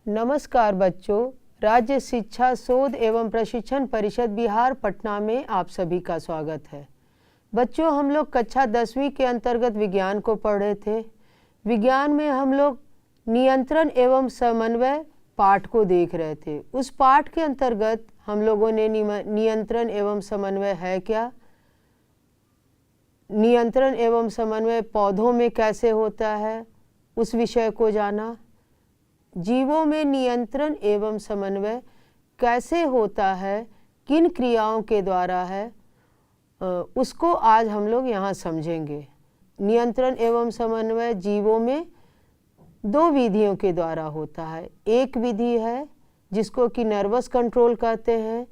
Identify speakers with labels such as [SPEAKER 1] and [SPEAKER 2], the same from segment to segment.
[SPEAKER 1] नमस्कार बच्चों, राज्य शिक्षा शोध एवं प्रशिक्षण परिषद बिहार पटना में आप सभी का स्वागत है। बच्चों, हम लोग कक्षा 10वीं के अंतर्गत विज्ञान को पढ़ रहे थे। विज्ञान में हम लोग नियंत्रण एवं समन्वय पाठ को देख रहे थे। उस पाठ के अंतर्गत हम लोगों ने नियंत्रण एवं समन्वय है क्या, नियंत्रण एवं समन्वय पौधों में कैसे होता है, उस विषय को जाना। जीवों में नियंत्रण एवं समन्वय कैसे होता है, किन क्रियाओं के द्वारा है, उसको आज हम लोग यहाँ समझेंगे। नियंत्रण एवं समन्वय जीवों में दो विधियों के द्वारा होता है। एक विधि है जिसको कि नर्वस कंट्रोल कहते हैं,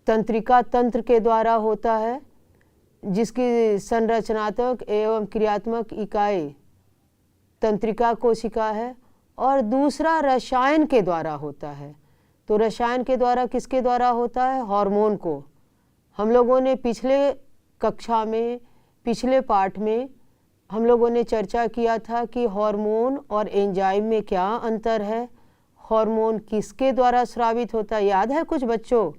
[SPEAKER 1] तंत्रिका तंत्र के द्वारा होता है, जिसकी संरचनात्मक एवं क्रियात्मक इकाई तंत्रिका कोशिका है। और दूसरा रसायन के द्वारा होता है। तो रसायन के द्वारा किसके द्वारा होता है? हार्मोन को। हम लोगों ने पिछले कक्षा में, पिछले पाठ में हम लोगों ने चर्चा किया था कि हार्मोन और एंजाइम में क्या अंतर है, हार्मोन किसके द्वारा स्रावित होता है। याद है कुछ बच्चों?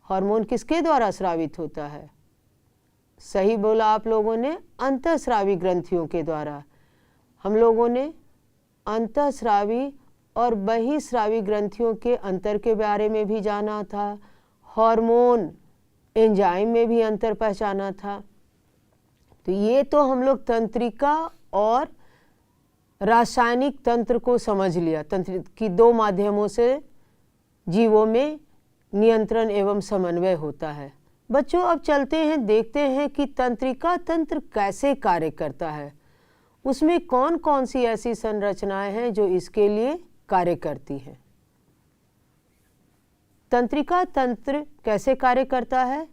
[SPEAKER 1] हार्मोन किसके द्वारा स्रावित होता है? सही बोला आप लोगों ने, अंतःस्रावी ग्रंथियों के द्वारा। हम लोगों ने अंतःस्रावी और बहिःस्रावी ग्रंथियों के अंतर के बारे में भी जाना था। हार्मोन एंजाइम में भी अंतर पहचाना था। तो ये तो हम लोग तंत्रिका और रासायनिक तंत्र को समझ लिया। तंत्र की दो माध्यमों से जीवों में नियंत्रण एवं समन्वय होता है। बच्चों, अब चलते हैं, देखते हैं कि तंत्रिका तंत्र कैसे कार्य करता है, उसमें कौन कौन सी ऐसी संरचनाएं हैं जो इसके लिए कार्य करती हैं। तंत्रिका तंत्र कैसे कार्य करता है?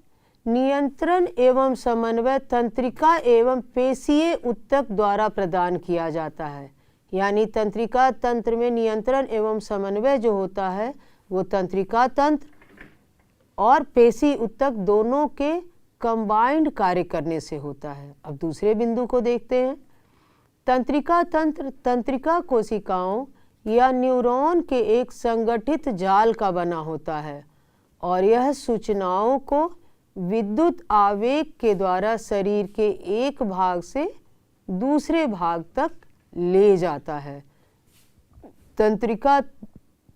[SPEAKER 1] नियंत्रण एवं समन्वय तंत्रिका एवं पेशीय ऊतक द्वारा प्रदान किया जाता है। यानी तंत्रिका तंत्र में नियंत्रण एवं समन्वय जो होता है वो तंत्रिका तंत्र और पेशी ऊतक दोनों के कंबाइंड कार्य करने से होता है। अब दूसरे बिंदु को देखते हैं। तंत्रिका तंत्र तंत्रिका कोशिकाओं या न्यूरॉन के एक संगठित जाल का बना होता है और यह सूचनाओं को विद्युत आवेग के द्वारा शरीर के एक भाग से दूसरे भाग तक ले जाता है। तंत्रिका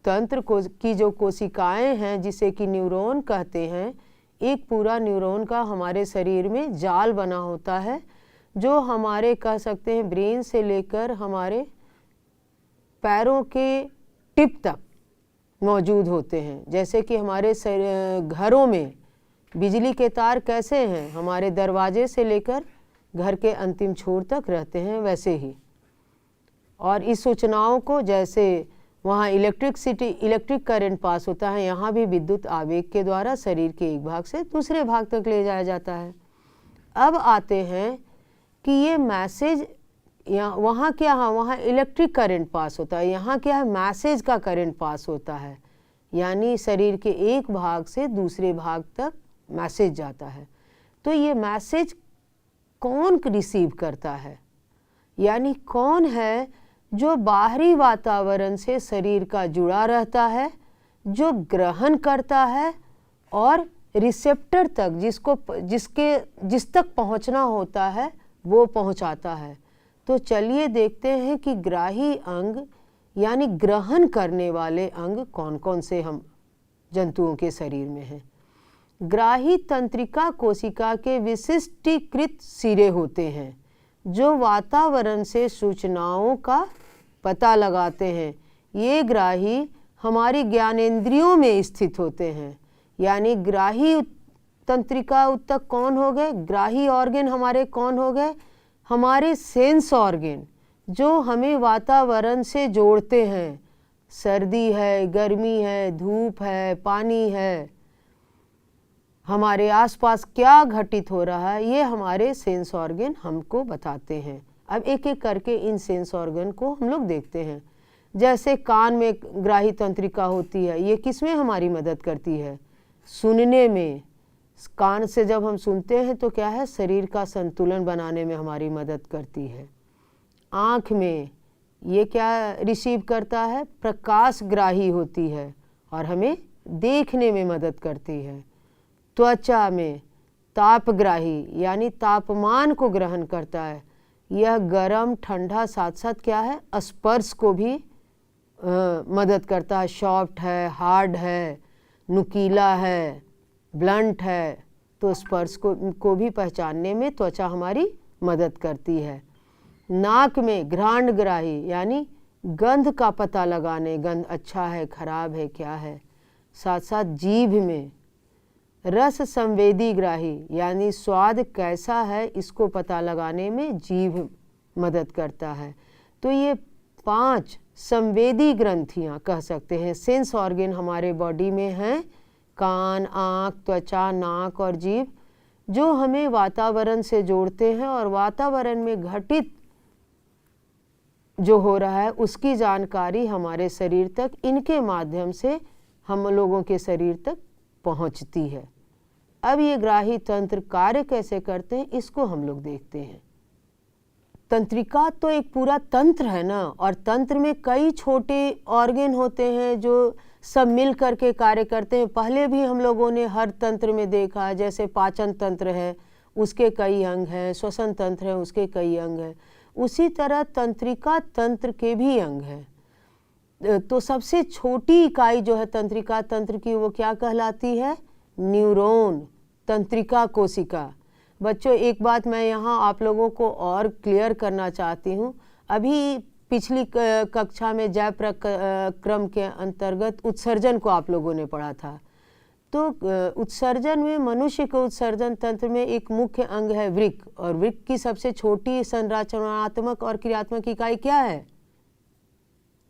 [SPEAKER 1] तंत्र की जो कोशिकाएं हैं, जिसे कि न्यूरॉन कहते हैं, एक पूरा न्यूरॉन का हमारे शरीर में जाल बना होता है जो हमारे कह सकते हैं ब्रेन से लेकर हमारे पैरों के टिप तक मौजूद होते हैं। जैसे कि हमारे घरों में बिजली के तार कैसे हैं, हमारे दरवाजे से लेकर घर के अंतिम छोर तक रहते हैं, वैसे ही। और इस सूचनाओं को, जैसे वहाँ इलेक्ट्रिक करंट पास होता है, यहाँ भी विद्युत आवेग के द्वारा शरीर के एक भाग से दूसरे भाग तक ले जाया जाता है। अब आते हैं कि ये मैसेज वहाँ क्या है, वहाँ इलेक्ट्रिक करंट पास होता है, यहाँ क्या है, मैसेज का करंट पास होता है। यानी शरीर के एक भाग से दूसरे भाग तक मैसेज जाता है। तो ये मैसेज कौन रिसीव करता है, यानी कौन है जो बाहरी वातावरण से शरीर का जुड़ा रहता है, जो ग्रहण करता है और रिसेप्टर तक जिस तक पहुँचना होता है वो पहुंचाता है। तो चलिए देखते हैं कि ग्राही अंग यानी ग्रहण करने वाले अंग कौन कौन से हम जंतुओं के शरीर में हैं। ग्राही तंत्रिका कोशिका के विशिष्टीकृत सिरे होते हैं जो वातावरण से सूचनाओं का पता लगाते हैं। ये ग्राही हमारी ज्ञानेंद्रियों में स्थित होते हैं। यानी ग्राही तंत्रिका ऊतक कौन हो गए? ग्राही ऑर्गन हमारे कौन हो गए? हमारे सेंस ऑर्गन जो हमें वातावरण से जोड़ते हैं। सर्दी है, गर्मी है, धूप है, पानी है, हमारे आसपास क्या घटित हो रहा है, ये हमारे सेंस ऑर्गन हमको बताते हैं। अब एक एक करके इन सेंस ऑर्गन को हम लोग देखते हैं। जैसे कान में ग्राही तंत्रिका होती है, ये किस में हमारी मदद करती है? सुनने में। कान से जब हम सुनते हैं तो क्या है, शरीर का संतुलन बनाने में हमारी मदद करती है। आँख में ये क्या रिसीव करता है? प्रकाशग्राही होती है और हमें देखने में मदद करती है। त्वचा में तापग्राही यानी तापमान को ग्रहण करता है। यह गर्म ठंडा साथ साथ क्या है? स्पर्श को भी मदद करता है। सॉफ्ट है, हार्ड है, नुकीला है, ब्लंट है, तो स्पर्श को भी पहचानने में त्वचा हमारी मदद करती है। नाक में घ्राणग्राही यानी गंध का पता लगाने, गंध अच्छा है, खराब है, क्या है। साथ साथ जीभ में रस संवेदी ग्राही यानी स्वाद कैसा है इसको पता लगाने में जीभ मदद करता है। तो ये 5 संवेदी ग्रंथियाँ कह सकते हैं, सेंस ऑर्गन हमारे बॉडी में हैं। कान, आँख, त्वचा, नाक और जीभ, जो हमें वातावरण से जोड़ते हैं और वातावरण में घटित जो हो रहा है उसकी जानकारी हमारे शरीर तक इनके माध्यम से हम लोगों के शरीर तक पहुंचती है। अब ये ग्राही तंत्र कार्य कैसे करते हैं इसको हम लोग देखते हैं। तंत्रिका तो एक पूरा तंत्र है ना, और तंत्र में कई छोटे ऑर्गन होते हैं जो सब मिल करके कार्य करते हैं। पहले भी हम लोगों ने हर तंत्र में देखा, जैसे पाचन तंत्र है उसके कई अंग हैं, श्वसन तंत्र है उसके कई अंग हैं, उसी तरह तंत्रिका तंत्र के भी अंग हैं। तो सबसे छोटी इकाई जो है तंत्रिका तंत्र की वो क्या कहलाती है? न्यूरॉन, तंत्रिका कोशिका। बच्चों एक बात मैं यहाँ आप लोगों को और क्लियर करना चाहती हूँ। अभी पिछली कक्षा में जैव क्रम के अंतर्गत उत्सर्जन को आप लोगों ने पढ़ा था। तो उत्सर्जन में मनुष्य के उत्सर्जन तंत्र में एक मुख्य अंग है वृक्क, और वृक्क की सबसे छोटी संरचनात्मक और क्रियात्मक इकाई क्या है?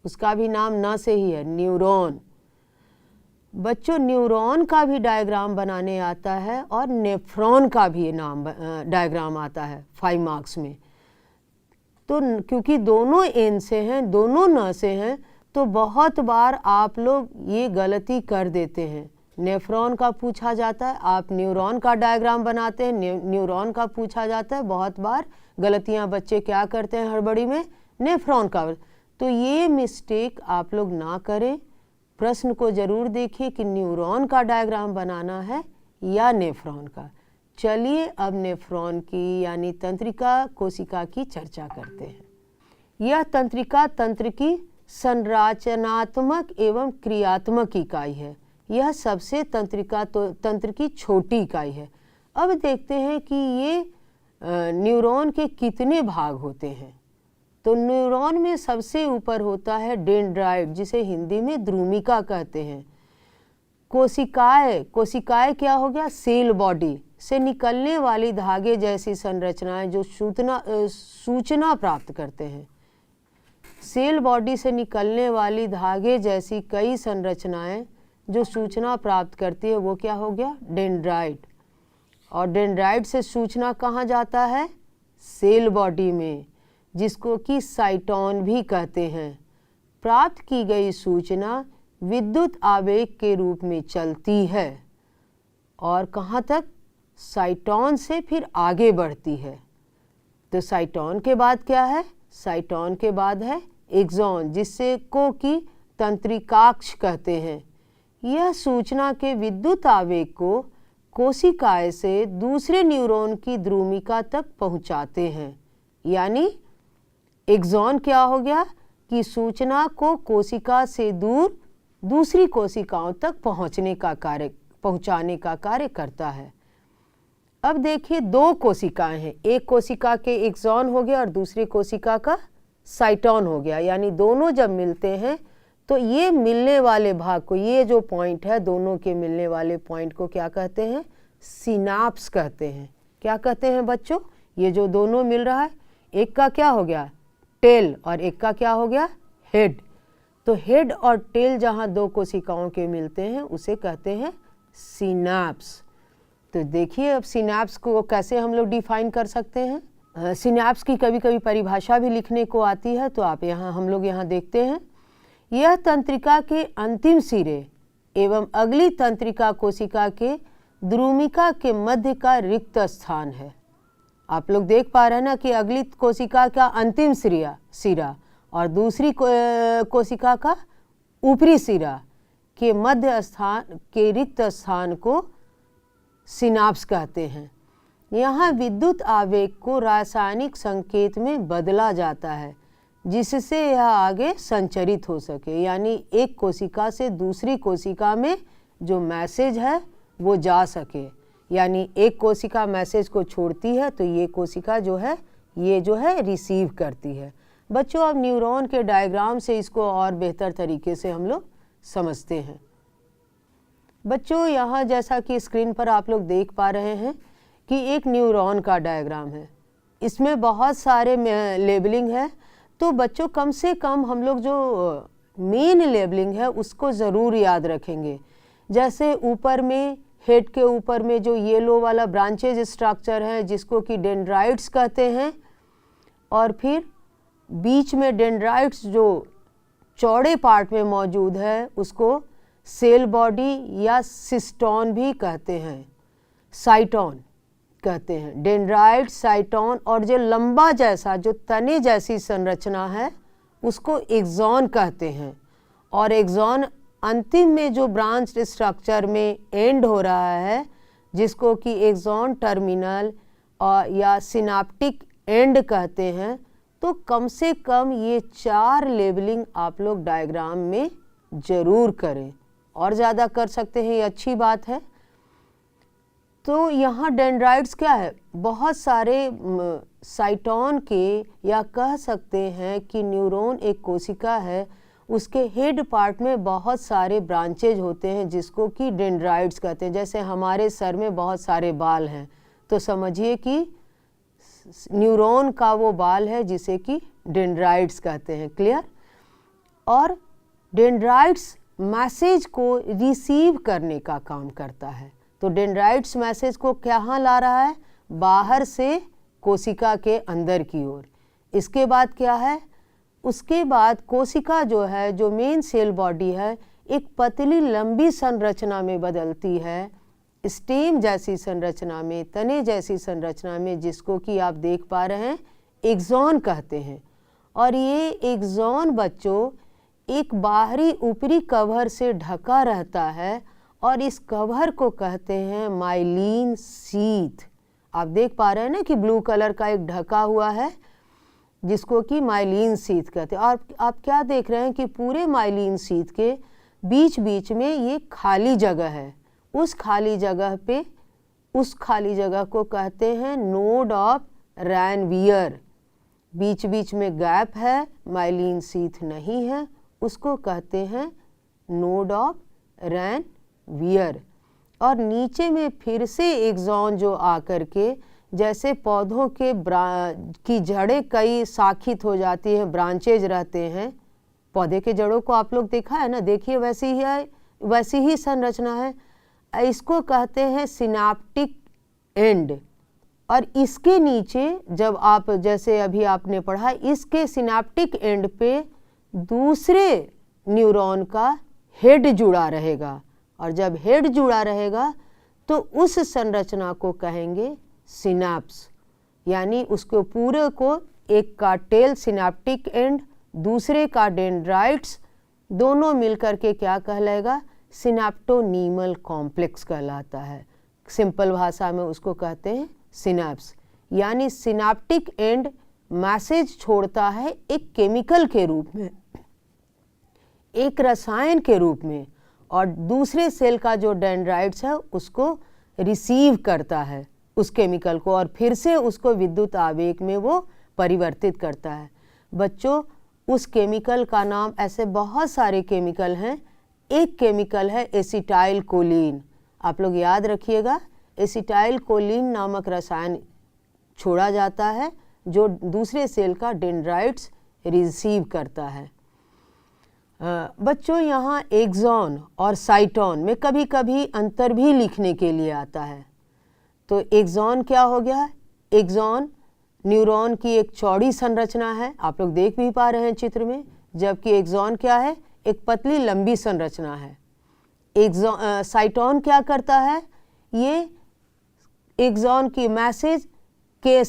[SPEAKER 1] उसका भी नाम न से ही है, न्यूरॉन। बच्चों न्यूरॉन का भी डायग्राम बनाने आता है और नेफ्रॉन का भी नाम डायग्राम आता है 5 मार्क्स में। तो क्योंकि दोनों एन से हैं, दोनों न से हैं, तो बहुत बार आप लोग ये गलती कर देते हैं। नेफ्रॉन का पूछा जाता है, आप न्यूरॉन का डायग्राम बनाते हैं, न्यूरॉन का पूछा जाता है। बहुत बार गलतियां बच्चे क्या करते हैं हड़बड़ी में? नेफ्रॉन का। तो ये मिस्टेक आप लोग ना करें। प्रश्न को जरूर देखिए कि न्यूरॉन का डायग्राम बनाना है या नेफ्रॉन का। चलिए अब नेफ्रॉन की यानी तंत्रिका कोशिका की चर्चा करते हैं। यह तंत्रिका तंत्र की संरचनात्मक एवं क्रियात्मक इकाई है। यह सबसे तंत्रिका तंत्र की छोटी इकाई है। अब देखते हैं कि ये न्यूरॉन के कितने भाग होते हैं। तो न्यूरॉन में सबसे ऊपर होता है डेंड्राइट, जिसे हिंदी में द्रुमिका कहते हैं। कोशिकाएं क्या हो गया? सेल बॉडी से निकलने वाली धागे जैसी संरचनाएं जो सूचना प्राप्त करते हैं। सेल बॉडी से निकलने वाली धागे जैसी कई संरचनाएं जो सूचना प्राप्त करती है वो क्या हो गया? डेंड्राइट। और डेंड्राइट से सूचना कहाँ जाता है? सेल बॉडी में, जिसको कि साइटोन भी कहते हैं। प्राप्त की गई सूचना विद्युत आवेग के रूप में चलती है और कहाँ तक? साइटोन से फिर आगे बढ़ती है। तो साइटोन के बाद क्या है? साइटोन के बाद है एक्सॉन, जिससे को कि तंत्रिकाक्ष कहते हैं। यह सूचना के विद्युत आवेग को कोशिकाएं से दूसरे न्यूरॉन की द्रुमिका तक पहुंचाते हैं। यानी एक्सॉन क्या हो गया कि सूचना को कोशिका से दूर दूसरी कोशिकाओं तक पहुंचाने का कार्य करता है। अब देखिए 2 कोशिकाएं हैं, एक कोशिका के एक्सॉन हो गया और दूसरी कोशिका का साइटोन हो गया। यानी दोनों जब मिलते हैं तो ये मिलने वाले भाग को, ये जो पॉइंट है दोनों के मिलने वाले पॉइंट को क्या कहते हैं? सिनाप्स कहते हैं। क्या कहते हैं बच्चों? ये जो दोनों मिल रहा है, एक का क्या हो गया? टेल, और एक का क्या हो गया? हेड। तो हेड और टेल जहाँ 2 कोशिकाओं के मिलते हैं उसे कहते हैं सिनाप्स। तो देखिए अब सिनाप्स को कैसे हम लोग डिफाइन कर सकते हैं। सिनाप्स की कभी कभी परिभाषा भी लिखने को आती है, तो आप हम लोग यहाँ देखते हैं। यह तंत्रिका के अंतिम सिरे एवं अगली तंत्रिका कोशिका के द्रुमिका के मध्य का रिक्त स्थान है। आप लोग देख पा रहे हैं ना कि अगली कोशिका का अंतिम सिरा और दूसरी कोशिका का ऊपरी सिरा के मध्य स्थान के रिक्त स्थान को सिनाप्स कहते हैं। यहाँ विद्युत आवेग को रासायनिक संकेत में बदला जाता है जिससे यह आगे संचरित हो सके, यानी एक कोशिका से दूसरी कोशिका में जो मैसेज है वो जा सके। यानी एक कोशिका मैसेज को छोड़ती है तो ये कोशिका जो है रिसीव करती है। बच्चों, अब न्यूरॉन के डायग्राम से इसको और बेहतर तरीके से हम लोग समझते हैं। बच्चों, यहाँ जैसा कि स्क्रीन पर आप लोग देख पा रहे हैं कि एक न्यूरॉन का डायग्राम है, इसमें बहुत सारे लेबलिंग है। तो बच्चों, कम से कम हम लोग जो मेन लेबलिंग है उसको ज़रूर याद रखेंगे। जैसे ऊपर में, हेड के ऊपर में जो येलो वाला ब्रांचेज स्ट्रक्चर है जिसको कि डेंड्राइट्स कहते हैं, और फिर बीच में डेंड्राइट्स जो चौड़े पार्ट में मौजूद है उसको सेल बॉडी या सिस्टोन भी कहते हैं, साइटोन कहते हैं। डेंड्राइट, साइटोन, और जो लंबा जैसा जो तने जैसी संरचना है उसको एक्सॉन कहते हैं। और एक्सॉन अंतिम में जो ब्रांच स्ट्रक्चर में एंड हो रहा है जिसको कि एक्सॉन टर्मिनल या सिनाप्टिक एंड कहते हैं। तो कम से कम ये 4 लेबलिंग आप लोग डायग्राम में ज़रूर करें, और ज़्यादा कर सकते हैं, ये अच्छी बात है। तो यहाँ डेंड्राइट्स क्या है, बहुत सारे साइटोन के, या कह सकते हैं कि न्यूरॉन एक कोशिका है, उसके हेड पार्ट में बहुत सारे ब्रांचेज होते हैं जिसको कि डेंड्राइट्स कहते हैं। जैसे हमारे सर में बहुत सारे बाल हैं तो समझिए कि न्यूरॉन का वो बाल है जिसे कि डेंड्राइट्स कहते हैं। क्लियर? और डेंड्राइट्स मैसेज को रिसीव करने का काम करता है। तो डेंड्राइट्स मैसेज को कहाँ ला रहा है? बाहर से कोशिका के अंदर की ओर। इसके बाद क्या है? उसके बाद कोशिका जो है, जो मेन सेल बॉडी है, एक पतली लंबी संरचना में बदलती है, स्टेम जैसी संरचना में, तने जैसी संरचना में, जिसको कि आप देख पा रहे हैं एक्सॉन कहते हैं। और ये एक्सॉन बच्चों एक बाहरी ऊपरी कवर से ढका रहता है और इस कवर को कहते हैं माइलिन शीथ। आप देख पा रहे हैं ना कि ब्लू कलर का एक ढका हुआ है जिसको कि माइलिन शीथ कहते हैं। और आप क्या देख रहे हैं कि पूरे माइलिन शीथ के बीच बीच में ये खाली जगह है। उस खाली जगह को कहते हैं नोड ऑफ रैनवियर। बीच बीच में गैप है, माइलिन शीथ नहीं है, उसको कहते हैं नोड ऑफ रैनवियर। और नीचे में फिर से एक्सॉन जो आकर के, जैसे पौधों के की जड़ें कई शाखित हो जाती हैं, ब्रांचेज रहते हैं, पौधे के जड़ों को आप लोग देखा है ना, देखिए वैसी ही संरचना है। इसको कहते हैं सिनाप्टिक एंड। और इसके नीचे जब आप, जैसे अभी आपने पढ़ा, इसके सिनाप्टिक एंड पे दूसरे न्यूरॉन का हेड जुड़ा रहेगा। और जब हेड जुड़ा रहेगा तो उस संरचना को कहेंगे सिनाप्स। यानी उसको पूरे को, एक का टेल सिनाप्टिक एंड, दूसरे का डेंड्राइट्स, दोनों मिलकर के क्या कहलाएगा? सिनाप्टोनीमल कॉम्प्लेक्स कहलाता है। सिंपल भाषा में उसको कहते हैं सिनाप्स। यानी सिनाप्टिक एंड मैसेज छोड़ता है एक केमिकल के रूप में, एक रसायन के रूप में, और दूसरे सेल का जो डेंड्राइट्स है उसको रिसीव करता है उस केमिकल को, और फिर से उसको विद्युत आवेग में वो परिवर्तित करता है। बच्चों, उस केमिकल का नाम, ऐसे बहुत सारे केमिकल हैं, एक केमिकल है एसिटाइल कोलिन। आप लोग याद रखिएगा, एसिटाइल कोलिन नामक रसायन छोड़ा जाता है जो दूसरे सेल का डेंड्राइट्स रिसीव करता है। बच्चों, यहाँ एक्सॉन और साइटोन में कभी कभी अंतर भी लिखने के लिए आता है। तो एक्सॉन क्या हो गया? एक्सॉन न्यूरॉन की एक चौड़ी संरचना है, आप लोग देख भी पा रहे हैं चित्र में, जबकि एक्सॉन क्या है? एक पतली लंबी संरचना है। साइटोन क्या करता है? ये एक्सॉन की मैसेज के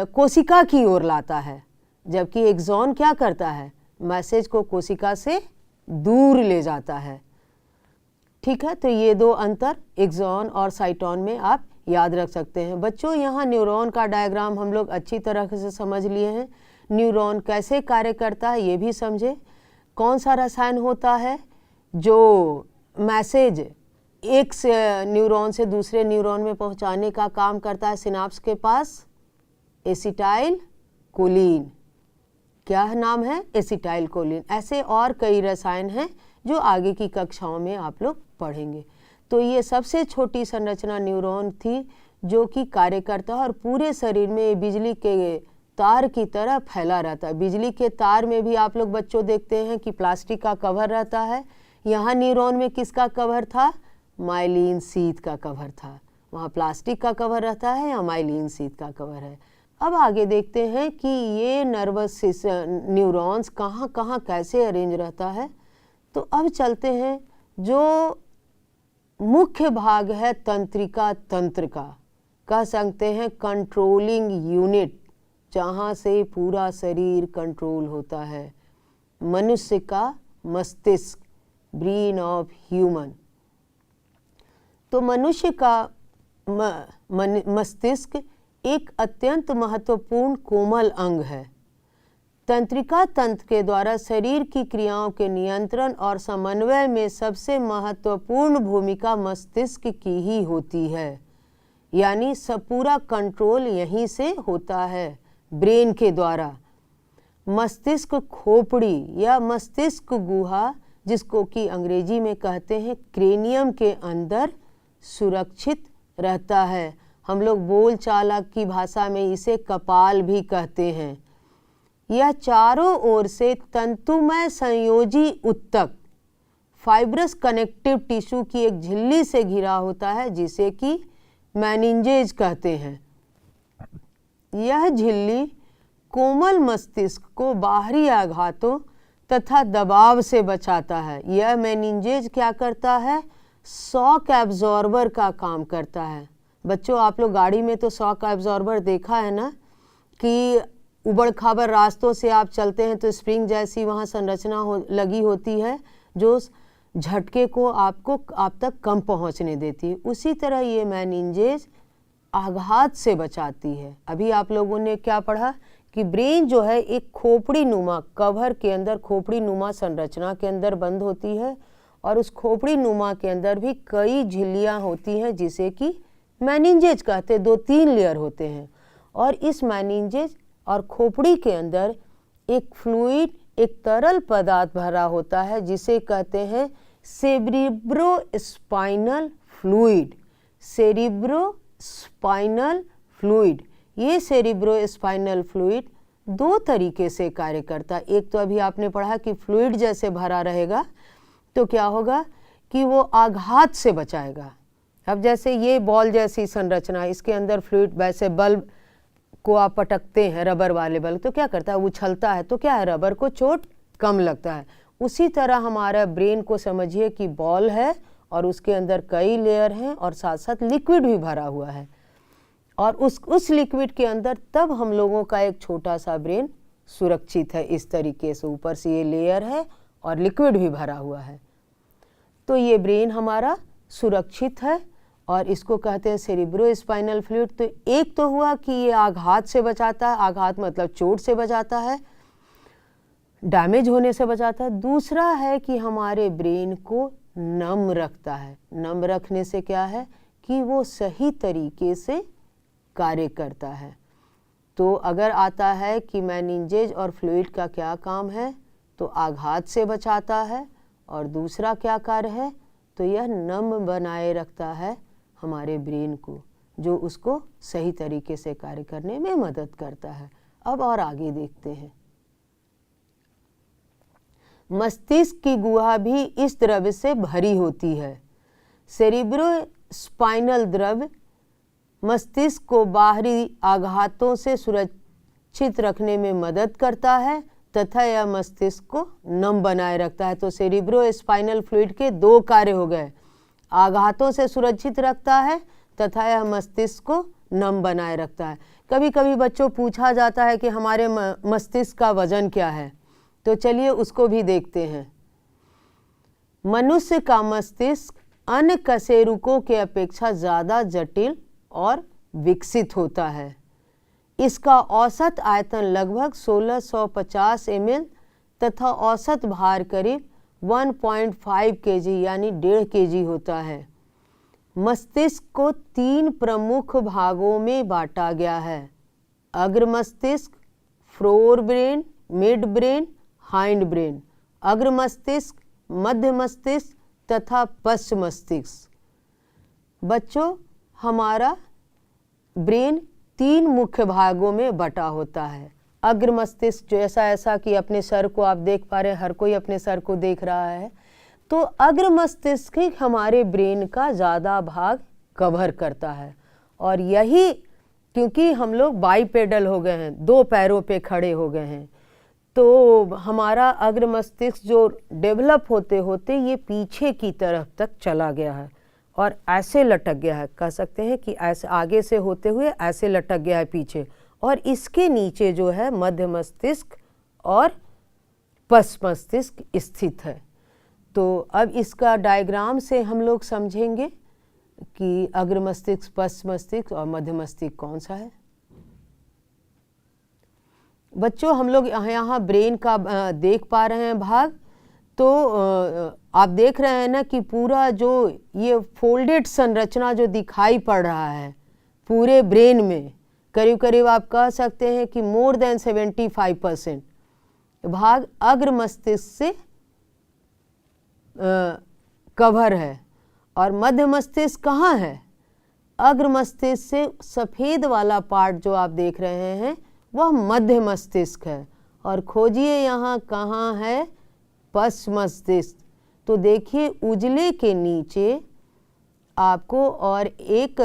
[SPEAKER 1] कोशिका की ओर लाता है, जबकि एक्सॉन क्या करता है? मैसेज को कोशिका से दूर ले जाता है। ठीक है, तो ये दो अंतर एक्सॉन और साइटोन में आप याद रख सकते हैं। बच्चों, यहाँ न्यूरॉन का डायग्राम हम लोग अच्छी तरह से समझ लिए हैं। न्यूरॉन कैसे कार्य करता है ये भी समझे। कौन सा रसायन होता है जो मैसेज एक से न्यूरॉन से दूसरे न्यूरॉन में पहुंचाने का काम करता है सिनाप्स के पास? Acetyl choline. क्या नाम है? Acetyl choline. ऐसे और कई रसायन हैं जो आगे की कक्षाओं में आप लोग पढ़ेंगे। तो ये सबसे छोटी संरचना न्यूरॉन थी जो कि कार्य करता है और पूरे शरीर में बिजली के तार की तरह फैला रहता है। बिजली के तार में भी आप लोग बच्चों देखते हैं कि प्लास्टिक का कवर रहता है। यहाँ न्यूरॉन में किसका कवर था? माइलिन शीथ का कवर था। वहाँ प्लास्टिक का कवर रहता है, या माइलिन शीथ का कवर है। अब आगे देखते हैं कि ये नर्वस न्यूरॉन्स कहाँ कहाँ कैसे अरेंज रहता है। तो अब चलते हैं जो मुख्य भाग है तंत्रिका तंत्र का, कह सकते हैं कंट्रोलिंग यूनिट, जहाँ से पूरा शरीर कंट्रोल होता है। मनुष्य का मस्तिष्क, ब्रेन ऑफ ह्यूमन। तो मनुष्य का मस्तिष्क एक अत्यंत महत्वपूर्ण कोमल अंग है। तंत्रिका तंत्र के द्वारा शरीर की क्रियाओं के नियंत्रण और समन्वय में सबसे महत्वपूर्ण भूमिका मस्तिष्क की ही होती है। यानी सब पूरा कंट्रोल यहीं से होता है, ब्रेन के द्वारा। मस्तिष्क खोपड़ी या मस्तिष्क गुहा, जिसको कि अंग्रेजी में कहते हैं क्रेनियम, के अंदर सुरक्षित रहता है। हम लोग बोल चाल की भाषा में इसे कपाल भी कहते हैं। यह चारों ओर से तंतुमय संयोजी उत्तक, फाइब्रस कनेक्टिव टिश्यू की एक झिल्ली से घिरा होता है, जिसे कि मेनिंजेज कहते हैं। यह झिल्ली कोमल मस्तिष्क को बाहरी आघातों तथा दबाव से बचाता है। यह मेनिंजेज क्या करता है? शॉक एब्जॉर्बर का काम करता है। बच्चों, आप लोग गाड़ी में तो शॉक एब्जॉर्बर देखा है ना, कि उबड़ खाबड़ रास्तों से आप चलते हैं तो स्प्रिंग जैसी वहाँ संरचना लगी होती है जो झटके को आप तक कम पहुँचने देती है। उसी तरह ये मेनिंजेज आघात से बचाती है। अभी आप लोगों ने क्या पढ़ा कि ब्रेन जो है एक खोपड़ी नुमा कवर के अंदर, खोपड़ी नुमा संरचना के अंदर बंद होती है, और उस खोपड़ी नुमा के अंदर भी कई झिल्लियाँ होती हैं जिसे कि मेनिंजेज कहते हैं। 2-3 लेयर होते हैं, और इस मेनिंजेज और खोपड़ी के अंदर एक फ्लूइड, एक तरल पदार्थ भरा होता है जिसे कहते हैं सेरिब्रोस्पाइनल फ्लूइड। Cerebrospinal fluid. ये सेरिब्रोस्पाइनल फ्लूइड 2 तरीके से कार्य करता है। एक तो अभी आपने पढ़ा कि फ्लूइड जैसे भरा रहेगा तो क्या होगा कि वो आघात से बचाएगा। अब जैसे ये बॉल जैसी संरचना, इसके अंदर फ्लूइड, वैसे बल्ब को आप पटकते हैं, रबर वाले बल्ब, तो क्या करता है? उछलता है, तो क्या है? रबर को चोट कम लगता है। उसी तरह हमारा ब्रेन को समझिए कि बॉल है और उसके अंदर कई लेयर हैं और साथ साथ लिक्विड भी भरा हुआ है, और उस लिक्विड के अंदर तब हम लोगों का एक छोटा सा ब्रेन सुरक्षित है। इस तरीके से ऊपर से ये लेयर है और लिक्विड भी भरा हुआ है, तो ये ब्रेन हमारा सुरक्षित है, और इसको कहते हैं सेरिब्रोस्पाइनल फ्लूइड। तो एक तो हुआ कि ये आघात से बचाता है, आघात मतलब चोट से बचाता है, डैमेज होने से बचाता है। दूसरा है कि हमारे ब्रेन को नम रखता है। नम रखने से क्या है कि वो सही तरीके से कार्य करता है। तो अगर आता है कि मेनिंजेज और फ्लूइड का क्या काम है, तो आघात से बचाता है, और दूसरा क्या कार्य है, तो यह नम बनाए रखता है हमारे ब्रेन को, जो उसको सही तरीके से कार्य करने में मदद करता है। अब और आगे देखते हैं। मस्तिष्क की गुहा भी इस द्रव्य से भरी होती है। सेरिब्रोस्पाइनल द्रव्य मस्तिष्क को बाहरी आघातों से सुरक्षित रखने में मदद करता है तथा यह मस्तिष्क को नम बनाए रखता है। तो सेरिब्रोस्पाइनल फ्लूइड के 2 कार्य हो गए, आघातों से सुरक्षित रखता है तथा यह मस्तिष्क को नम बनाए रखता है। कभी कभी बच्चों पूछा जाता है कि हमारे मस्तिष्क का वजन क्या है, तो चलिए उसको भी देखते हैं। मनुष्य का मस्तिष्क अन्य कशेरुकों के अपेक्षा ज़्यादा जटिल और विकसित होता है। इसका औसत आयतन लगभग 1650 ml तथा औसत भार करीब 1.5 kg यानी 1.5 kg होता है। मस्तिष्क को 3 प्रमुख भागों में बांटा गया है: अग्र मस्तिष्क, fore brain, mid brain, hind brain. अग्र मस्तिष्क, मध्य मस्तिष्क तथा पश्च मस्तिष्क। बच्चों, हमारा ब्रेन 3 मुख्य भागों में बटा होता है। अग्र मस्तिष्क जो ऐसा कि अपने सर को आप देख पा रहे हैं, हर कोई अपने सर को देख रहा है, तो अग्र मस्तिष्क हमारे ब्रेन का ज़्यादा भाग कवर करता है। और यही क्योंकि हम लोग बाइपेडल हो गए हैं, 2 पैरों पे खड़े हो गए हैं, तो हमारा अग्र मस्तिष्क जो डेवलप होते होते ये पीछे की तरफ तक चला गया है और ऐसे लटक गया है। कह सकते हैं कि ऐसे आगे से होते हुए ऐसे लटक गया है पीछे, और इसके नीचे जो है मध्य मस्तिष्क और पश्च मस्तिष्क स्थित है। तो अब इसका डायग्राम से हम लोग समझेंगे कि अग्र मस्तिष्क, पश्च मस्तिष्क और मध्य मस्तिष्क कौन सा है। बच्चों, हम लोग यहाँ ब्रेन का देख पा रहे हैं भाग। तो आप देख रहे हैं ना कि पूरा जो ये फोल्डेड संरचना जो दिखाई पड़ रहा है पूरे ब्रेन में, करीब करीब आप कह सकते हैं कि मोर देन 75% भाग अग्र मस्तिष्क से कवर है। और मध्य मस्तिष्क कहाँ है? अग्र मस्तिष्क से सफ़ेद वाला पार्ट जो आप देख रहे हैं वह मध्य मस्तिष्क है। और खोजिए यहाँ कहाँ है? पश्च मस्तिष्क। तो देखिए उजले के नीचे आपको और एक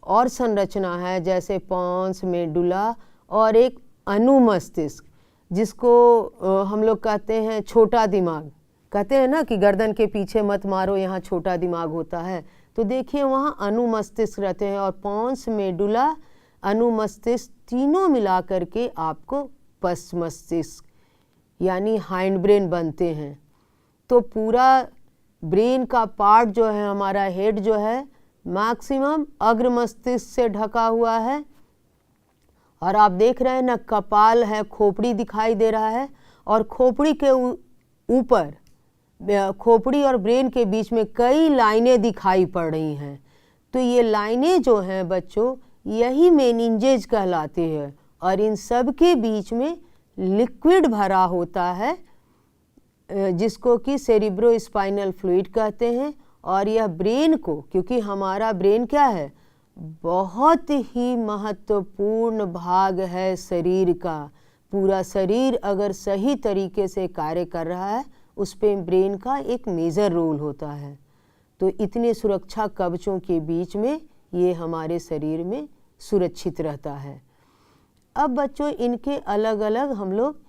[SPEAKER 1] और संरचना है, जैसे पॉन्स, मेडुला और एक अनुमस्तिष्क, जिसको हम लोग कहते हैं छोटा दिमाग। कहते हैं ना कि गर्दन के पीछे मत मारो, यहाँ छोटा दिमाग होता है। तो देखिए वहाँ अनुमस्तिष्क रहते हैं, और पॉन्स, मेडुला, अनुमस्तिष्क तीनों मिला करके आपको पश्च मस्तिष्क यानी हाइंड ब्रेन बनते हैं। तो पूरा ब्रेन का पार्ट जो है, हमारा हेड जो है, मैक्सिमम अग्र मस्तिष्क से ढका हुआ है। और आप देख रहे हैं ना, कपाल है, खोपड़ी दिखाई दे रहा है, और खोपड़ी के ऊपर, खोपड़ी और ब्रेन के बीच में कई लाइनें दिखाई पड़ रही हैं। तो ये लाइनें जो हैं बच्चों, यही मेनिंजेज कहलाती है, और इन सब के बीच में लिक्विड भरा होता है जिसको कि सेरिब्रोस्पाइनल फ्लूइड कहते हैं। और यह ब्रेन को, क्योंकि हमारा ब्रेन क्या है, बहुत ही महत्वपूर्ण भाग है शरीर का। पूरा शरीर अगर सही तरीके से कार्य कर रहा है, उस पर ब्रेन का एक मेजर रोल होता है। तो इतने सुरक्षा कवचों के बीच में ये हमारे शरीर में सुरक्षित रहता है। अब बच्चों, इनके अलग अलग हम लोग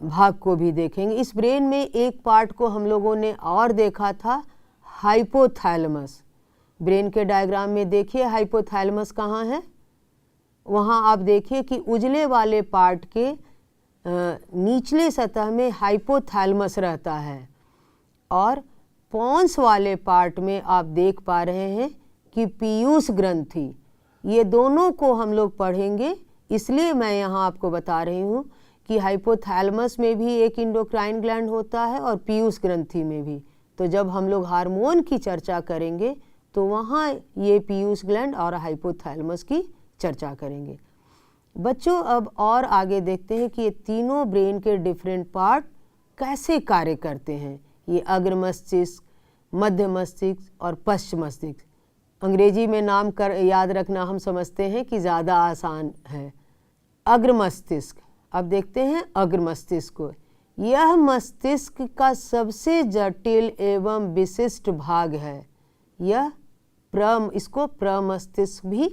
[SPEAKER 1] भाग को भी देखेंगे। इस ब्रेन में एक पार्ट को हम लोगों ने और देखा था, हाइपोथैलेमस। ब्रेन के डायग्राम में देखिए हाइपोथैलेमस कहाँ है। वहाँ आप देखिए कि उजले वाले पार्ट के निचले सतह में हाइपोथैलेमस रहता है, और पॉन्स वाले पार्ट में आप देख पा रहे हैं कि पीयूष ग्रंथि। ये दोनों को हम लोग पढ़ेंगे, इसलिए मैं यहाँ आपको बता रही हूँ कि हाइपोथैलेमस में भी एक इंडोक्राइन ग्लैंड होता है और पीयूष ग्रंथि में भी। तो जब हम लोग हार्मोन की चर्चा करेंगे तो वहाँ ये पीयूष ग्लैंड और हाइपोथैलेमस की चर्चा करेंगे। बच्चों, अब और आगे देखते हैं कि ये तीनों ब्रेन के डिफरेंट पार्ट कैसे कार्य करते हैं। ये अग्र मस्तिष्क, मध्य मस्तिष्क और पश्च मस्तिष्क। अंग्रेजी में नाम कर याद रखना हम समझते हैं कि ज़्यादा आसान है। अग्र मस्तिष्क, अब देखते हैं अग्र मस्तिष्क को। यह मस्तिष्क का सबसे जटिल एवं विशिष्ट भाग है। यह इसको प्रमस्तिष्क भी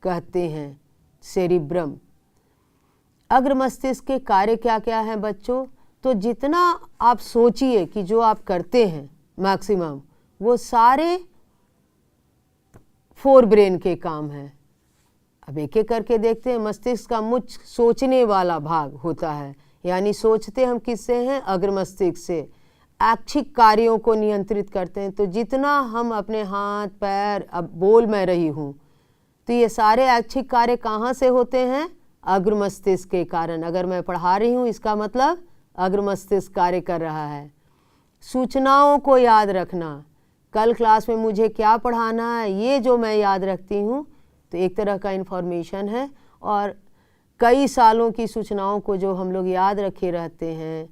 [SPEAKER 1] कहते हैं, सेरिब्रम। अग्र मस्तिष्क के कार्य क्या क्या हैं बच्चों? तो जितना आप सोचिए कि जो आप करते हैं मैक्सिमम, वो सारे फोर ब्रेन के काम हैं। अब एक एक करके देखते हैं। मस्तिष्क का मुख्य सोचने वाला भाग होता है, यानी सोचते हम किससे हैं? अग्र मस्तिष्क से। ऐच्छिक कार्यों को नियंत्रित करते हैं। तो जितना हम अपने हाथ पैर, अब बोल मैं रही हूँ, तो ये सारे ऐच्छिक कार्य कहाँ से होते हैं? अग्र मस्तिष्क के कारण। अगर मैं पढ़ा रही हूँ, इसका मतलब अग्र मस्तिष्क कार्य कर रहा है। सूचनाओं को याद रखना, कल क्लास में मुझे क्या पढ़ाना है, ये जो मैं याद रखती हूँ, तो एक तरह का इन्फॉर्मेशन है। और कई सालों की सूचनाओं को जो हम लोग याद रखे रहते हैं,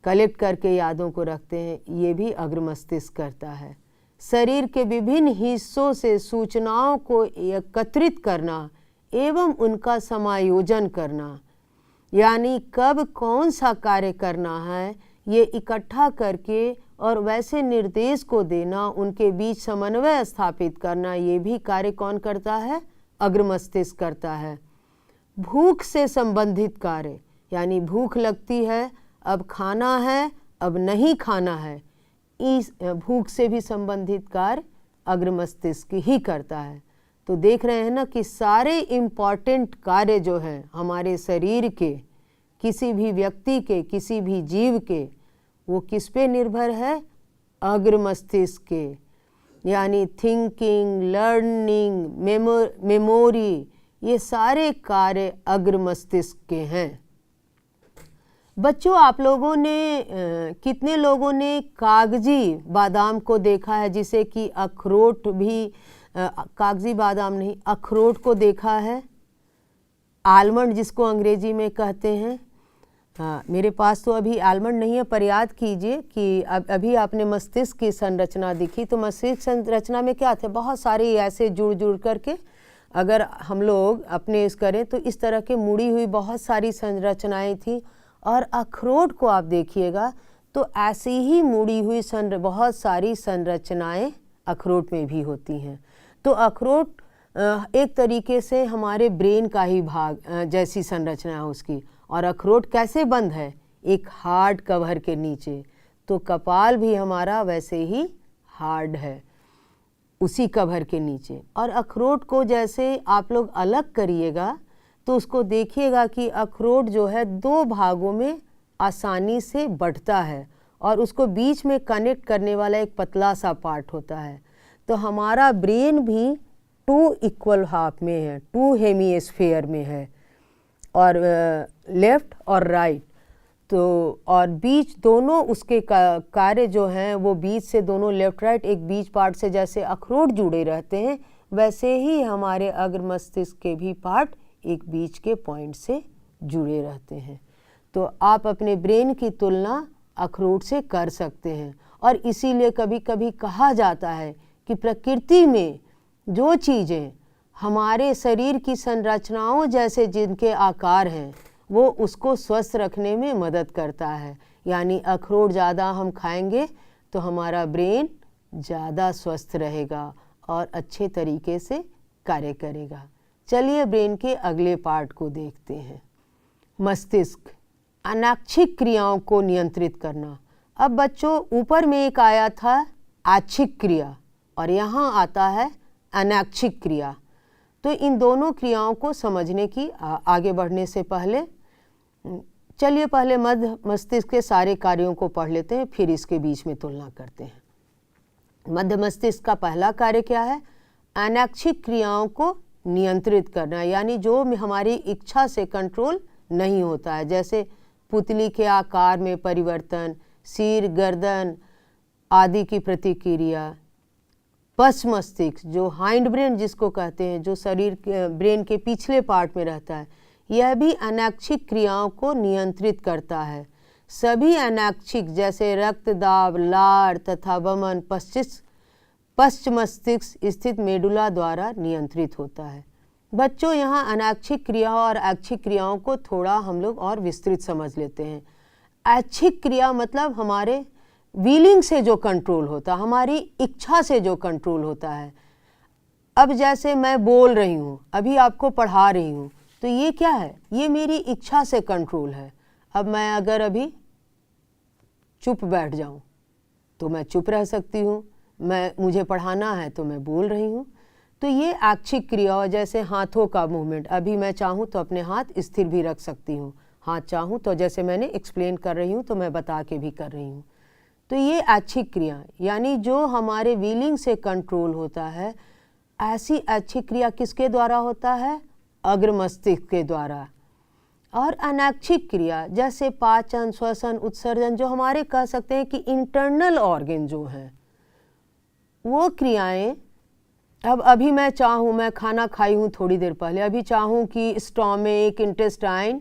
[SPEAKER 1] कलेक्ट करके यादों को रखते हैं, ये भी अग्र मस्तिष्क करता है। शरीर के विभिन्न हिस्सों से सूचनाओं को एकत्रित करना एवं उनका समायोजन करना, यानी कब कौन सा कार्य करना है, ये इकट्ठा करके और वैसे निर्देश को देना, उनके बीच समन्वय स्थापित करना, ये भी कार्य कौन करता है? अग्र मस्तिष्क करता है। भूख से संबंधित कार्य, यानी भूख लगती है, अब खाना है, अब नहीं खाना है, इस भूख से भी संबंधित कार्य अग्र मस्तिष्क ही करता है। तो देख रहे हैं ना कि सारे इम्पॉर्टेंट कार्य जो हैं हमारे शरीर के, किसी भी व्यक्ति के, किसी भी जीव के, वो किस पे निर्भर है? अग्र मस्तिष्क के। यानी थिंकिंग, लर्निंग, मेमोरी, ये सारे कार्य अग्र मस्तिष्क के हैं। बच्चों, आप लोगों ने कितने लोगों ने कागजी बादाम को देखा है, जिसे कि अखरोट भी, कागजी बादाम नहीं, अखरोट को देखा है? आलमंड जिसको अंग्रेजी में कहते हैं। हाँ, मेरे पास तो अभी आलमंड नहीं है, पर याद कीजिए कि अभी आपने मस्तिष्क की संरचना दिखी, तो मस्तिष्क संरचना में क्या थे? बहुत सारे ऐसे जुड़ जुड़ करके अगर हम लोग अपने इस करें तो इस तरह के मुड़ी हुई बहुत सारी संरचनाएं थी। और अखरोट को आप देखिएगा तो ऐसी ही मुड़ी हुई बहुत सारी संरचनाएं अखरोट में भी होती हैं। तो अखरोट एक तरीके से हमारे ब्रेन का ही भाग जैसी संरचना है उसकी। और अखरोट कैसे बंद है? एक हार्ड कवर के नीचे। तो कपाल भी हमारा वैसे ही हार्ड है, उसी कवर के नीचे। और अखरोट को जैसे आप लोग अलग करिएगा तो उसको देखिएगा कि अखरोट जो है 2 भागों में आसानी से बढ़ता है और उसको बीच में कनेक्ट करने वाला एक पतला सा पार्ट होता है। तो हमारा ब्रेन भी 2 इक्वल हाफ में है, 2 हेमिस्फीयर में है, और लेफ्ट और राइट। तो और बीच दोनों उसके कार्य जो हैं वो बीच से दोनों लेफ्ट राइट एक बीच पार्ट से जैसे अखरोट जुड़े रहते हैं, वैसे ही हमारे अग्र मस्तिष्क के भी पार्ट एक बीच के पॉइंट से जुड़े रहते हैं। तो आप अपने ब्रेन की तुलना अखरोट से कर सकते हैं। और इसीलिए कभी कभी कहा जाता है कि प्रकृति में जो चीज़ें हमारे शरीर की संरचनाओं जैसे जिनके आकार हैं, वो उसको स्वस्थ रखने में मदद करता है। यानी अखरोट ज़्यादा हम खाएंगे तो हमारा ब्रेन ज़्यादा स्वस्थ रहेगा और अच्छे तरीके से कार्य करेगा। चलिए ब्रेन के अगले पार्ट को देखते हैं। मस्तिष्क, अनैच्छिक क्रियाओं को नियंत्रित करना। अब बच्चों, ऊपर में एक आया था ऐच्छिक क्रिया और यहाँ आता है अनैच्छिक क्रिया। तो इन दोनों क्रियाओं को समझने की आगे बढ़ने से पहले चलिए पहले मध्य मस्तिष्क के सारे कार्यों को पढ़ लेते हैं, फिर इसके बीच में तुलना करते हैं। मध्य मस्तिष्क का पहला कार्य क्या है? अनैच्छिक क्रियाओं को नियंत्रित करना, यानी जो हमारी इच्छा से कंट्रोल नहीं होता है, जैसे पुतली के आकार में परिवर्तन, सिर, गर्दन आदि की प्रतिक्रिया। पश्च मस्तिष्क, जो हाइंड ब्रेन जिसको कहते हैं, जो शरीर के ब्रेन के पिछले पार्ट में रहता है, यह भी अनैच्छिक क्रियाओं को नियंत्रित करता है। सभी अनैच्छिक जैसे रक्त दाब, लार तथा वमन पश्च मस्तिष्क स्थित मेडुला द्वारा नियंत्रित होता है। बच्चों, यहाँ अनैच्छिक क्रिया और ऐच्छिक क्रियाओं को थोड़ा हम लोग और विस्तृत समझ लेते हैं। ऐच्छिक क्रिया मतलब हमारे विलिंग से जो कंट्रोल होता, हमारी इच्छा से जो कंट्रोल होता है। अब जैसे मैं बोल रही हूँ, अभी आपको पढ़ा रही हूँ, तो ये क्या है? ये मेरी इच्छा से कंट्रोल है। अब मैं अगर अभी चुप बैठ जाऊँ तो मैं चुप रह सकती हूँ, मुझे पढ़ाना है तो मैं बोल रही हूँ। तो ये ऐच्छिक क्रिया, जैसे हाथों का मूवमेंट, अभी मैं चाहूँ तो अपने हाथ स्थिर भी रख सकती हूँ, हाँ चाहूँ तो, जैसे मैंने एक्सप्लेन कर रही हूँ तो मैं बता के भी कर रही हूँ। तो ये ऐच्छिक क्रिया यानी जो हमारे विलिंग से कंट्रोल होता है, ऐसी ऐच्छिक क्रिया किसके द्वारा होता है? अग्र मस्तिष्क के द्वारा। और अनैच्छिक क्रिया जैसे पाचन, श्वसन, उत्सर्जन, जो हमारे कह सकते हैं कि इंटरनल ऑर्गन जो हैं, वो क्रियाएं, अब अभी मैं चाहूँ, मैं खाना खाई हूँ थोड़ी देर पहले, अभी चाहूँ कि स्टोमिक, इंटेस्टाइन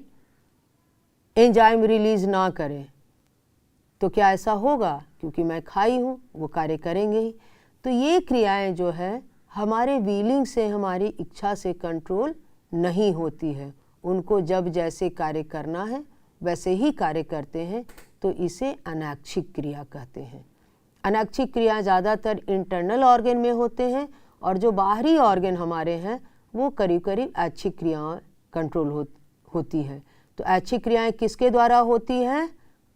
[SPEAKER 1] एंजाइम रिलीज ना करें, तो क्या ऐसा होगा? क्योंकि मैं खाई हूँ, वो कार्य करेंगे ही। तो ये क्रियाएं जो है हमारे विलिंग से, हमारी इच्छा से कंट्रोल नहीं होती है। उनको जब जैसे कार्य करना है वैसे ही कार्य करते हैं, तो इसे अनैच्छिक क्रिया कहते हैं। अनैच्छिक क्रिया ज़्यादातर इंटरनल ऑर्गन में होते हैं, और जो बाहरी ऑर्गन हमारे हैं वो करीब करीब ऐच्छिक क्रियाएं कंट्रोल होती है। तो ऐच्छिक क्रियाएं किसके द्वारा होती हैं?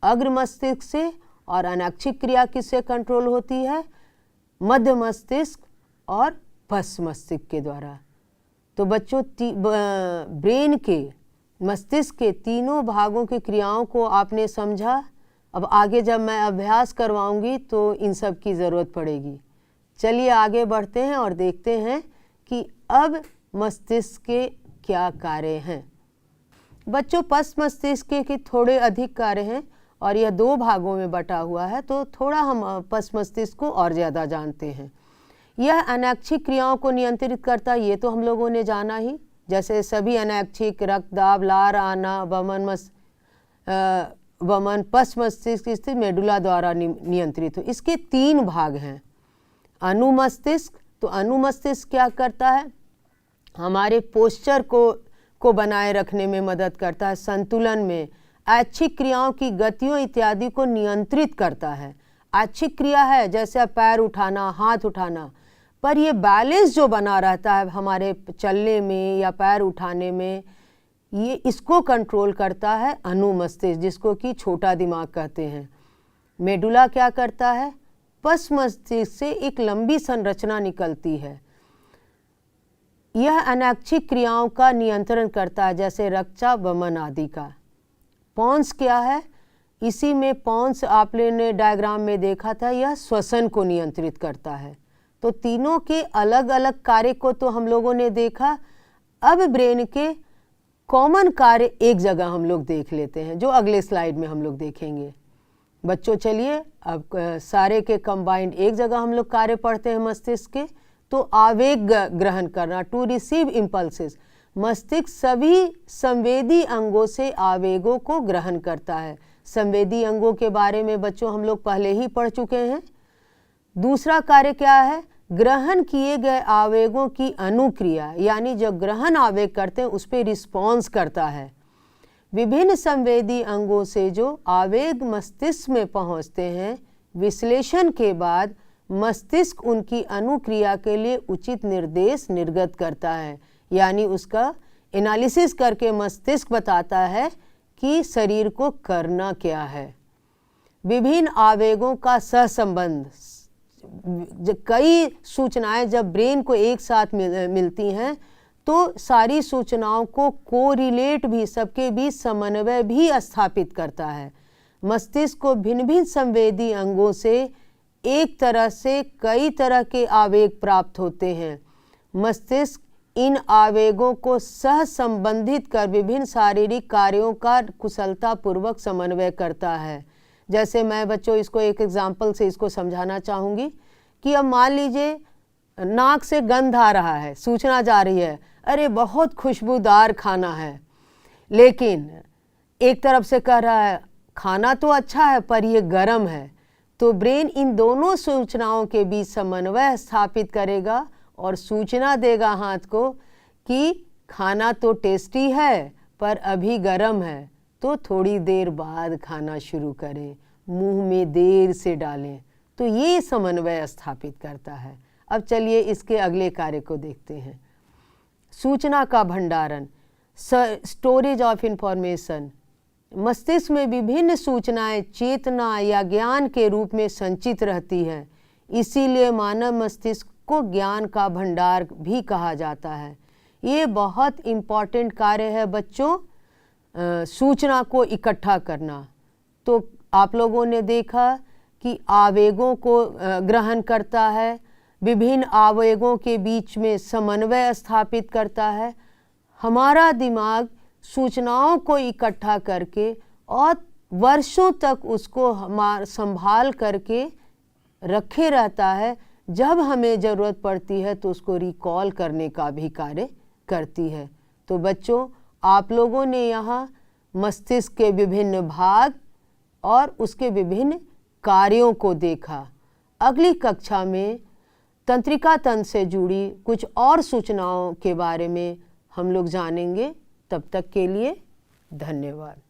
[SPEAKER 1] अग्र मस्तिष्क से। और अनैच्छिक क्रिया किससे कंट्रोल होती है? मध्य मस्तिष्क और पश्च मस्तिष्क के द्वारा। तो बच्चों, ब्रेन के, मस्तिष्क के तीनों भागों की क्रियाओं को आपने समझा। अब आगे जब मैं अभ्यास करवाऊंगी तो इन सब की ज़रूरत पड़ेगी। चलिए आगे बढ़ते हैं और देखते हैं कि अब मस्तिष्क के क्या कार्य हैं। बच्चों, पश्च मस्तिष्क के थोड़े अधिक कार्य हैं और यह 2 भागों में बटा हुआ है, तो थोड़ा हम पश्च मस्तिष्क को और ज़्यादा जानते हैं। यह अनैच्छिक क्रियाओं को नियंत्रित करता है, ये तो हम लोगों ने जाना ही। जैसे सभी अनैच्छिक, रक्तदाब, लार आना, वमन पश्च मस्तिष्क की स्थिति मेडुला द्वारा नियंत्रित हो। इसके 3 भाग हैं। अनुमस्तिष्क, तो अनुमस्तिष्क क्या करता है? हमारे पोस्चर को बनाए रखने में मदद करता है, संतुलन में, ऐच्छिक क्रियाओं की गतियों इत्यादि को नियंत्रित करता है। ऐच्छिक क्रिया है जैसे पैर उठाना, हाथ उठाना, पर ये बैलेंस जो बना रहता है हमारे चलने में या पैर उठाने में, ये इसको कंट्रोल करता है अनुमस्तिष्क, जिसको कि छोटा दिमाग कहते हैं। मेडुला क्या करता है? पश्च मस्तिष्क से एक लंबी संरचना निकलती है, यह अनैच्छिक क्रियाओं का नियंत्रण करता है, जैसे रक्तचाप, वमन आदि का। पॉन्स क्या है? इसी में पॉन्स आपने डायग्राम में देखा था, यह श्वसन को नियंत्रित करता है। तो तीनों के अलग अलग कार्य को तो हम लोगों ने देखा। अब ब्रेन के कॉमन कार्य एक जगह हम लोग देख लेते हैं, जो अगले स्लाइड में हम लोग देखेंगे। बच्चों चलिए, अब सारे के कंबाइंड एक जगह हम लोग कार्य पढ़ते हैं मस्तिष्क के। तो आवेग ग्रहण करना, टू रिसीव इम्पल्सेस, मस्तिष्क सभी संवेदी अंगों से आवेगों को ग्रहण करता है। संवेदी अंगों के बारे में बच्चों हम लोग पहले ही पढ़ चुके हैं। दूसरा कार्य क्या है? ग्रहण किए गए आवेगों की अनुक्रिया, यानी जो ग्रहण आवेग करते हैं उस पर रिस्पॉन्स करता है। विभिन्न संवेदी अंगों से जो आवेग मस्तिष्क में पहुंचते हैं, विश्लेषण के बाद मस्तिष्क उनकी अनुक्रिया के लिए उचित निर्देश निर्गत करता है, यानी उसका एनालिसिस करके मस्तिष्क बताता है कि शरीर को करना क्या है। विभिन्न आवेगों का सहसंबंध, कई सूचनाएं जब ब्रेन को एक साथ मिलती हैं तो सारी सूचनाओं को कोरिलेट भी, सबके बीच समन्वय भी स्थापित करता है। मस्तिष्क को भिन्न भिन्न संवेदी अंगों से एक तरह से कई तरह के आवेग प्राप्त होते हैं। मस्तिष्क इन आवेगों को सह संबंधित कर विभिन्न शारीरिक कार्यों का कुशलतापूर्वक समन्वय करता है। जैसे मैं बच्चों इसको एक एग्जाम्पल से इसको समझाना चाहूँगी कि अब मान लीजिए नाक से गंध आ रहा है, सूचना जा रही है, अरे बहुत खुशबूदार खाना है, लेकिन एक तरफ से कह रहा है खाना तो अच्छा है पर ये गर्म है। तो ब्रेन इन दोनों सूचनाओं के बीच समन्वय स्थापित करेगा और सूचना देगा हाथ को कि खाना तो टेस्टी है पर अभी गर्म है, तो थोड़ी देर बाद खाना शुरू करें, मुंह में देर से डालें। तो ये समन्वय स्थापित करता है। अब चलिए इसके अगले कार्य को देखते हैं। सूचना का भंडारण, स्टोरेज ऑफ इंफॉर्मेशन। मस्तिष्क में विभिन्न सूचनाएं चेतना या ज्ञान के रूप में संचित रहती है, इसीलिए मानव मस्तिष्क को ज्ञान का भंडार भी कहा जाता है। ये बहुत इम्पॉर्टेंट कार्य है बच्चों। सूचना को इकट्ठा करना। तो आप लोगों ने देखा कि आवेगों को ग्रहण करता है, विभिन्न आवेगों के बीच में समन्वय स्थापित करता है। हमारा दिमाग सूचनाओं को इकट्ठा करके और वर्षों तक उसको संभाल करके रखे रहता है। जब हमें ज़रूरत पड़ती है तो उसको रिकॉल करने का भी कार्य करती है। तो बच्चों, आप लोगों ने यहाँ मस्तिष्क के विभिन्न भाग और उसके विभिन्न कार्यों को देखा। अगली कक्षा में तंत्रिका तंत्र से जुड़ी कुछ और सूचनाओं के बारे में हम लोग जानेंगे। तब तक के लिए धन्यवाद।